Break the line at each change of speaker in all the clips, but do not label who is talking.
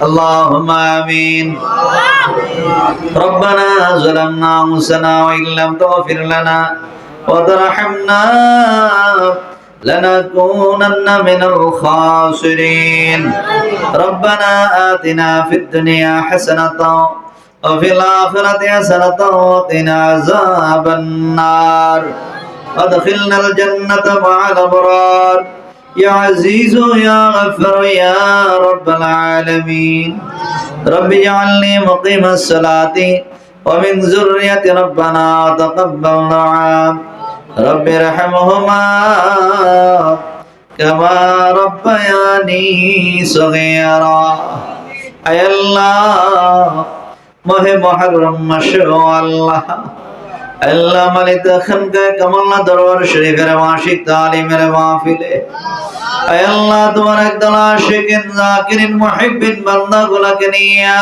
اللهم آمين. ربنا ظلمنا أنفسنا وإن لم تغفر لنا وترحمنا لنكونن من الخاسرين. ربنا آتنا في الدنيا حسنة وفي الآخرة حسنة وقنا عذاب النار. وادخلنا الجنة مع الأبرار يا عزيز يا غفر يا رب العالمين. رب اجعلني مقيم الصلاة ومن ذريتي ربنا تقبل دعاء. رب ارحمهما كما ربياني صغيرا. আয় আল্লাহ, মাহে মুহররম মাসে আল্লাহ আল্লাহ মালিক খানকায়ে কামাল্লা দরবার শরীফের মাসিক তালিমের মাহফিলে আয় আল্লাহ তোমার একদল আশিকিন যাকিরিন মুহিব্বিন বান্দাগুলোকে নিয়ে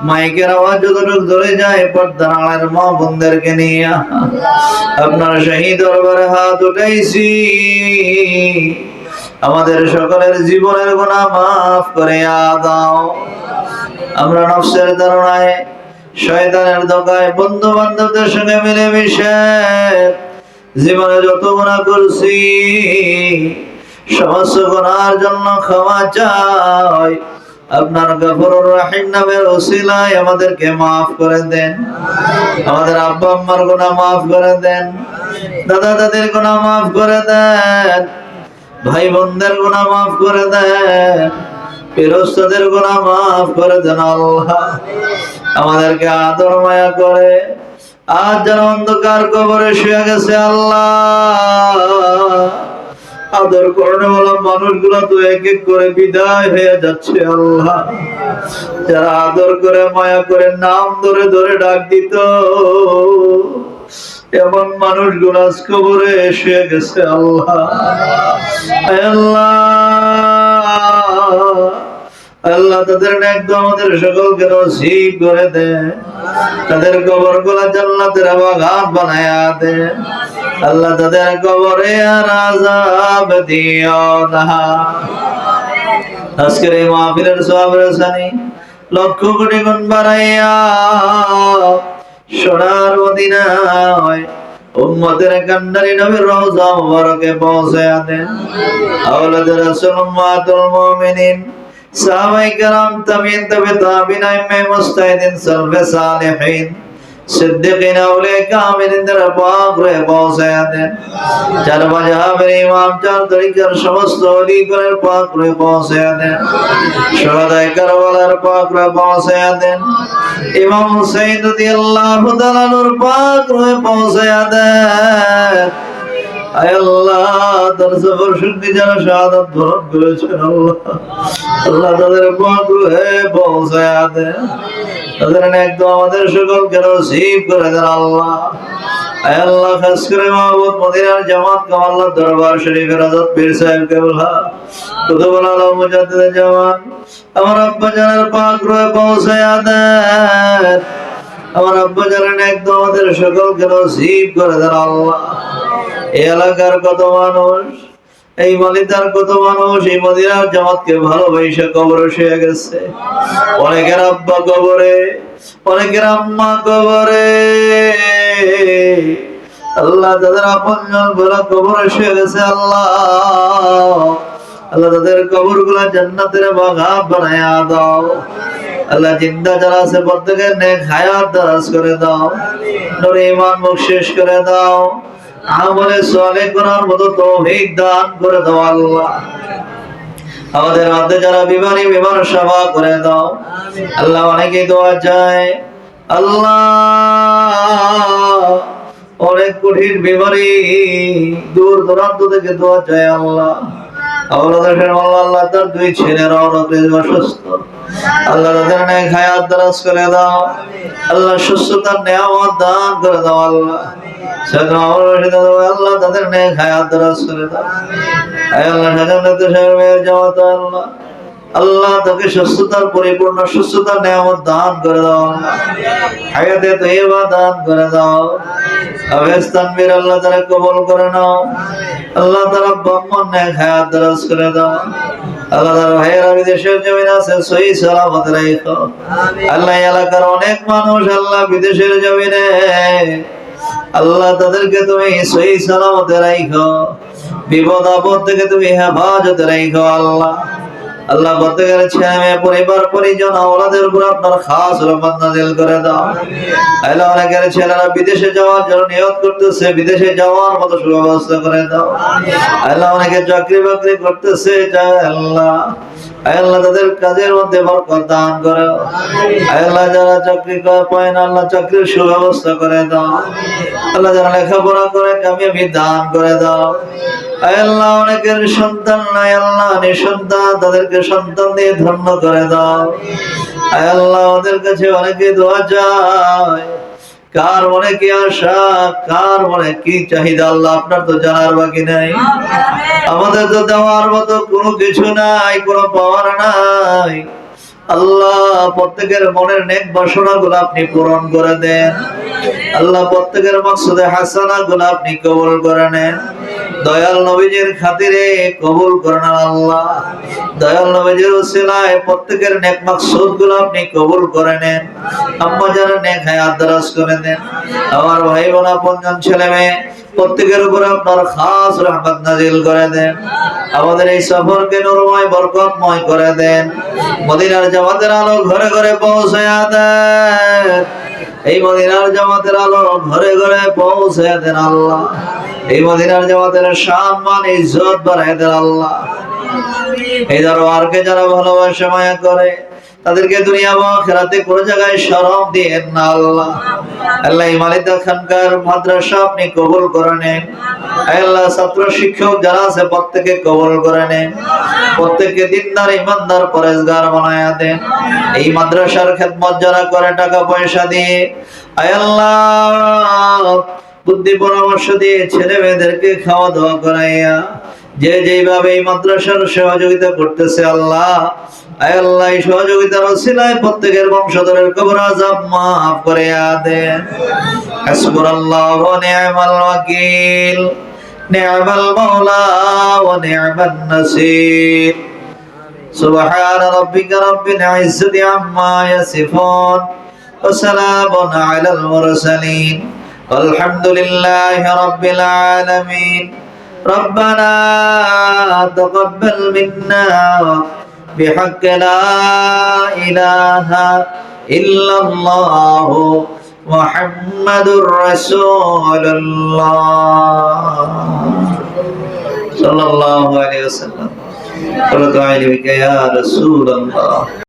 মাইকের আওয়াজ যতটুকু ধরে যায় পর্দার আড়ালের মা বোনদেরকে নিয়ে আপনার শহীদ দরবারে হাত উঠাইছি। আমাদের সকলের জীবনের গুনাহ মাফ করে দাও। আমরা নফসের ধারণায় শয়তানের ধোঁকায় বন্ধু বান্ধবদের সঙ্গে মিলেমিশে জীবনে যত গুনাহ করছি সমস্ত গুনাহের জন্য ক্ষমা চাই। আপনার গফুরুর রহিম নামের ওসিলায় আমাদেরকে মাফ করে দেন। আমাদের আব্বা আম্মার গুনাহ মাফ করে দেন, দাদা দাদির গুনাহ মাফ করে দেন, ভাই বোনদের গুনাহ মাফ করে দেন, ফেরেশতাদের গুনাহ মাফ করে দেন। আল্লাহ আমাদেরকে আদর মায়া করে আজ যারা অন্ধকার কবরে শুয়ে গেছে আল্লাহ আদর করনে বলা মানুষগুলো তো এক এক করে বিদায় হয়ে যাচ্ছে আল্লাহ। যারা আদর করে মায়া করে নাম ধরে ধরে ডাক দিত এমন মানুষগুলো আজ কবরে শুয়ে গেছে আল্লাহ। আল্লাহ আল্লাহ তাদের একদম আমাদের সকলকে নসিব করে দেন। তাদের কবরগুলো জান্নাতের বাগান বানায়া দেন। আল্লাহ তাদের কবরে আর আযাব দিও না। আজকের এই মাহফিলের সওয়াবের সানি লক্ষ কোটি গুণ বাড়াইয়া সোনার মদিনায় উম্মতের কান্ডারি নবীর রওজা মুবারকে পৌঁছায়া দেন। আওলাদে রাসূল উম্মাতুল মুমিনিন সাহাবায়ে কেরাম তাবিঈন তাবে তাবিঈন আইম্মে মুজতাহিদিন সালফে সালেহিন সিদ্দিকিন আউলিয়া কামিলিনদের পাক রয়ে পৌঁছায়া দেন। চার মাযহাবের ইমাম চার তরিকার সমস্ত ওলিগণের পাক রয়ে পৌঁছায়া দেন। শুহাদায়ে কারবালার পাক রয়ে পৌঁছায়া দেন। ইমাম হুসাইন রাদিয়াল্লাহু তাআলা নূর পাক রয়ে পৌঁছায়া দেন। আয় আল্লাহ তার সফর শুদ্ধি যারা শাহাদাত বরণ করেছেন আল্লাহ আল্লাহ তাদের পাক রয়ে পৌঁছায়া দেন। তাদের একদম আমাদের সকলকে নসিব করে দেন আল্লাহ। আয় আল্লাহ খাস করে মাহবুব মদিনার জামাত কামাল্লাহ দরবার শরীফের হযরত পীর সাহেব কেবলা কুতুবুল আলম মুজাদ্দিদ জামান আমার আব্বা জানের পাক রয়ে পৌঁছায়া দেন। আমার আব্বা জানেন একদম আমাদের সকলকে নসিব করে দেন আল্লাহ। এই এলাকার কত মানুষ, এই মালিতার কত মানুষ এই মদিনার জামাতকে ভালোবাসে কবরে শুয়ে গেছে। অনেকের আব্বা কবরে, অনেকের আম্মা কবরে। আল্লাহ তাদের আপনজন গুলা কবরে শুয়ে গেছে আল্লাহ আল্লাহ তাদের কবর গুলা জান্নাতের বাগান বানায়া দাও। আল্লাহ জিন্দা যারা আছে প্রত্যেকের নেক হায়াত দারাজ করে দাও। নূরে ঈমান বখশিশ করে দাও। আমলে সালেহ করার মতো তৌফিক দান করে দাও আল্লাহ। আমাদের মধ্যে যারা বিমারি বিমার সেবা করে দাও আল্লাহ। অনেকে দোয়া চায় আল্লাহ, অনেক কঠিন বিমারি দূর দূরান্ত থেকে দোয়া চায় আল্লাহ। আল্লাহ তার দুই ছেলেরা অসুস্থ আল্লাহ তাদের নেক হায়াত দারাজ করে দাও আল্লাহ। সুস্থতার নিয়ামত দান করে দাও আল্লাহ। আল্লাহ তাদের নেক হায়াত দারাজ করে দাও। আল্লাহ আল্লাহ তাকে সুস্থতার পরিপূর্ণ সুস্থতার নিয়ামত দান করে দাও। হায়াতে তৈয়বা দান করে দাও। আবেশ তানবীর আল্লাহ তারা কবুল করে নাও। আল্লাহ তারা ব্রহ্মণ নেক হায়াত দারাজ করে দাও। আল্লাহ তার ভাইয়েরা বিদেশের জমিনে আছে সহি সালামত রাখো আল্লাহ এলাকার অনেক মানুষ আল্লাহ বিদেশের জমিনে আল্লাহ তাদেরকে তুমি সহি সালামতে রাখো বিপদ আপদ থেকে তুমি হেফাজতে রাখো আল্লাহ আল্লাহ প্রত্যেকের ছেলে মেয়ে পরিবার পরিজন ওনাদের উপর আপনার খাস রহমত নাযিল করে দাও আল্লাহ অনেকের ছেলেরা বিদেশে যাওয়ার জন্য নিয়ত করতেছে বিদেশে যাওয়ার মতো সুব্যবস্থা করে দাও আল্লাহ অনেকে চাকরি বাকরি করতেছে আল্লাহ আল্লাহ তাদের কাজের মধ্যে বরকত দান করো আল্লাহ যারা চাকরি পায় না আল্লাহ চাকরির সুব্যবস্থা করে দাও আল্লাহ যারা লেখাপড়া করে কামিয়াবি দান করে দাও আল্লাহ অনেকের সন্তান নাই আল্লাহ নিঃসন্তান তাদেরকে সন্তান দিয়ে ধন্য করে দাও আল্লাহ ওদের কাছে অনেকে দোয়া চায় কার মনে কি আশা কার মনে কি চাহিদা আল্লাহ আপনার তো জানার বাকি নাই আমাদের তো দেওয়ার মতো কোনো কিছু নাই কোনো পাওয়ার নাই আল্লাহ প্রত্যেকের মনের নেক বাসনা গুলো আপনি পূরণ করে দেন আল্লাহ প্রত্যেকের মাকসুদে হাসানা গুলো আপনি কবুল করে নেন দয়াল নবীজির খাতিরে কবুল করেন আল্লাহ দয়াল নবীজির উসিলায় প্রত্যেকের নেক মাকসুদ গুলো আপনি কবুল করে নেন আম্মা যারা নেক হায়াত দারাজ করে দেন আমার ভাই বোন আপনজন ছেলে মেয়ে প্রত্যেকের উপর আপনার খাস রহমত নাযিল করে দেন আমাদের এই সফরকে নূরময় বরকতময় করে দেন মদিনার জামাতের আলো ঘরে ঘরে পৌঁছায়া দেন এই মদিনার জামাতের আলো ঘরে ঘরে পৌঁছায়া দেন আল্লাহ এই মদিনার জামাতের সম্মান ইজ্জত বাড়ায় দেন আল্লাহ এই দরবারকে যারা ভালোবাসে মায়া করে তাদেরকে দুনিয়া বা আখিরাতে কোন জায়গায় শরম দিয়েন না আল্লাহ আল্লাহ ইমানিতা খানকার মাদ্রাসা আপনি কবুল করে নেন আল্লাহ ছাত্র শিক্ষক যারা আছে প্রত্যেককে কবুল করে নেন প্রত্যেককে দিনদার ইমানদার পরেজগার বানায়া দেন এই মাদ্রাসার খেদমত যারা করে টাকা পয়সা দিয়ে আল্লাহ বুদ্ধি পরামর্শ দিয়ে ছেলে মেয়েদেরকে খাওয়া দাওয়া করাইয়া যে যেভাবে এই মাদ্রাসার সহযোগিতা করতেছে আল্লাহ আল্লাহ এই সহযোগিতার ওসিলায় প্রত্যেকের বংশধরের কবর আযাব মাফ করে দেন হাসবুনাল্লাহু ওয়া নি'মাল ওয়াকিল নি'মাল মাওলা ওয়া নি'মান নাসির সুবহান রাব্বিকা রাব্বিল ইজ্জাতি আম্মা ইয়াসিফুন ওয়া সালামুন আলাল মুরসালিন আলহামদুলিল্লাহি রাব্বিল আলামিন ربنا تقبل منا بحق لا إله إلا الله محمد رسول الله صلى الله عليه وسلم قلت عليك يا رسول الله